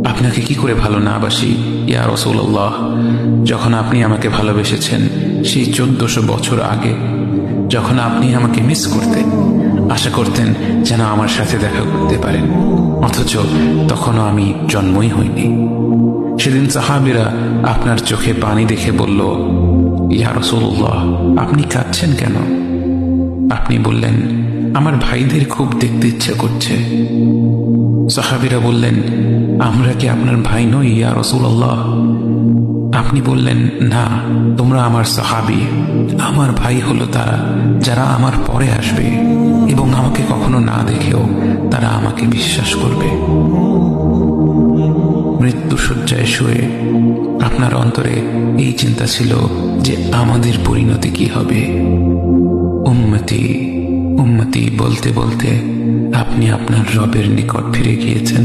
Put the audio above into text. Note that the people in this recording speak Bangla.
আপনাকে কি করে ভালো না বাসি ইয়া রাসূলুল্লাহ। যখন আপনি আমাকে ভালোবেসেছেন সেই 1400 বছর আগে, যখন আপনি আমাকে মিস করতেন, আশা করতেন যেন আমার সাথে দেখা করতে পারেন, অথচ তখনও আমি জন্মই হইনি। সেদিন সাহাবীরা আপনার চোখে পানি দেখে বলল, ইয়া রাসূলুল্লাহ, আপনি কাঁদছেন কেন? আপনি বললেন, আমার ভাইদের খুব দেখতে ইচ্ছে করছে। সাহাবীরা বললেন, আমরা কি আপনার ভাই নই ইয়া রাসূলুল্লাহ? আপনি বললেন, না, তোমরা আমার সাহাবী। আমার ভাই হলো তারা যারা আমার পরে আসবে এবং আমাকে কখনো না দেখেও তারা আমাকে বিশ্বাস করবে। মৃত্যু শয্যায় শুয়ে আপনার অন্তরে এই চিন্তা ছিল যে আমাদের পরিণতি কি হবে। উম্মতি উম্মতি বলতে বলতে আপনি আপনার রবের নিকট ফিরে গিয়েছেন।